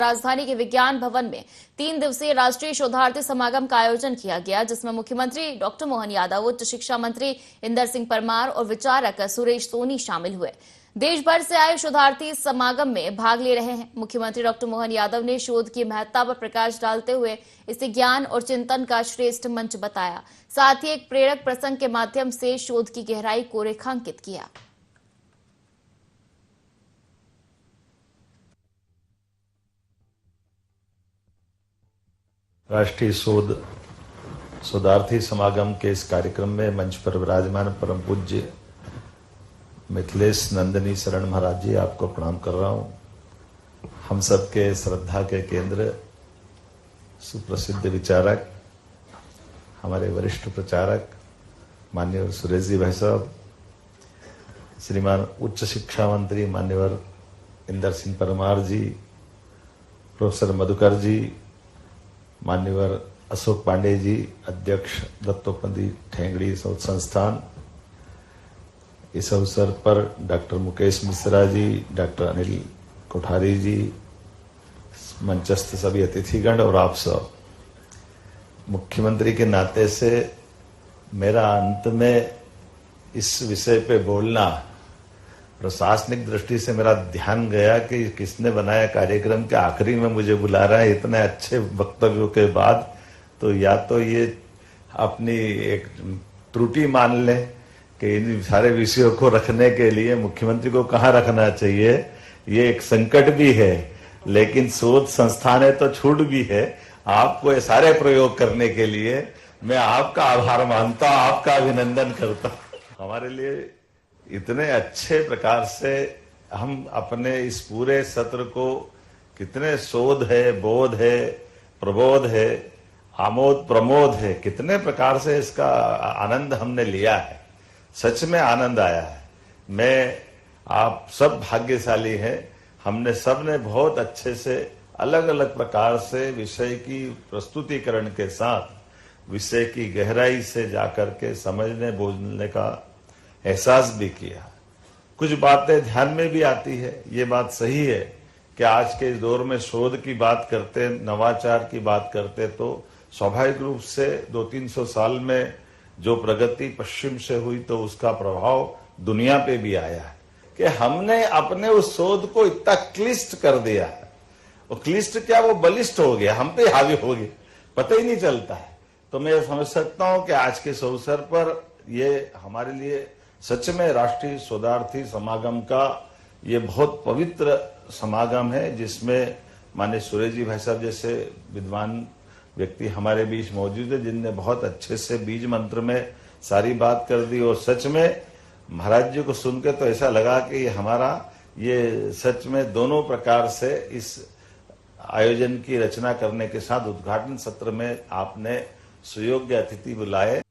राजधानी के विज्ञान भवन में 3 दिवसीय राष्ट्रीय शोधार्थी समागम का आयोजन किया गया, जिसमें मुख्यमंत्री डॉक्टर मोहन यादव, उच्च शिक्षा मंत्री इंदर सिंह परमार और विचारक सुरेश सोनी शामिल हुए। देश भर से आए शोधार्थी समागम में भाग ले रहे हैं। मुख्यमंत्री डॉक्टर मोहन यादव ने शोध की महत्ता पर प्रकाश डालते हुए इसे ज्ञान और चिंतन का श्रेष्ठ मंच बताया। साथ ही एक प्रेरक प्रसंग के माध्यम से शोध की गहराई को रेखांकित किया। राष्ट्रीय शोधार्थी समागम के इस कार्यक्रम में मंच पर विराजमान परम पूज्य मिथिलेश नंदनी शरण महाराज जी, आपको प्रणाम कर रहा हूं। हम सबके श्रद्धा के केंद्र, सुप्रसिद्ध विचारक, हमारे वरिष्ठ प्रचारक मान्यवर सुरेश जी भाई साहब, श्रीमान उच्च शिक्षा मंत्री मान्यवर इंदर सिंह परमार जी, प्रोफेसर मधुकर जी, मान्यवर अशोक पांडे जी, अध्यक्ष दत्तोपंत ठेंगड़ी शोध संस्थान। इस अवसर पर डॉक्टर मुकेश मिश्रा जी, डॉक्टर अनिल कोठारी जी, मंचस्थ सभी अतिथिगण और आप सब। मुख्यमंत्री के नाते से मेरा अंत में इस विषय पे बोलना, प्रशासनिक दृष्टि से मेरा ध्यान गया कि किसने बनाया कार्यक्रम के आखिरी में मुझे बुला रहा है इतने अच्छे वक्तव्यों के बाद, तो या तो ये अपनी एक त्रुटि मान ले कि इन सारे विषयों को रखने के लिए मुख्यमंत्री को कहाँ रखना चाहिए, ये एक संकट भी है। लेकिन शोध संस्थान है तो छूट भी है। आपको ये सारे प्रयोग करने के लिए मैं आपका आभार मानता हूं, आपका अभिनंदन करता हूं। हमारे लिए इतने अच्छे प्रकार से हम अपने इस पूरे सत्र को, कितने शोध है, बोध है, प्रबोध है, आमोद प्रमोद है, कितने प्रकार से इसका आनंद हमने लिया है। सच में आनंद आया है। मैं, आप सब भाग्यशाली हैं। हमने सबने बहुत अच्छे से अलग अलग प्रकार से विषय की प्रस्तुतिकरण के साथ विषय की गहराई से जाकर के समझने बोलने का एहसास भी किया। कुछ बातें ध्यान में भी आती है। ये बात सही है कि आज के इस दौर में शोध की बात करते, नवाचार की बात करते, तो स्वाभाविक रूप से 200-300 साल में जो प्रगति पश्चिम से हुई तो उसका प्रभाव दुनिया पे भी आया है कि हमने अपने उस शोध को इतना क्लिष्ट कर दिया है। वो क्लिष्ट क्या, वो बलिष्ठ हो गया, हम पे हावी हो गया, पता ही नहीं चलता है। तो मैं समझ सकता हूं कि आज के इस अवसर पर ये हमारे लिए सच में राष्ट्रीय शोधार्थी समागम का ये बहुत पवित्र समागम है, जिसमें माननीय सुरेश जी भाई साहब जैसे विद्वान व्यक्ति हमारे बीच मौजूद है, जिनने बहुत अच्छे से बीज मंत्र में सारी बात कर दी। और सच में महाराज जी को सुनकर तो ऐसा लगा कि हमारा ये सच में दोनों प्रकार से इस आयोजन की रचना करने के साथ उद्घाटन सत्र में आपने सुयोग्य अतिथि बुलाए।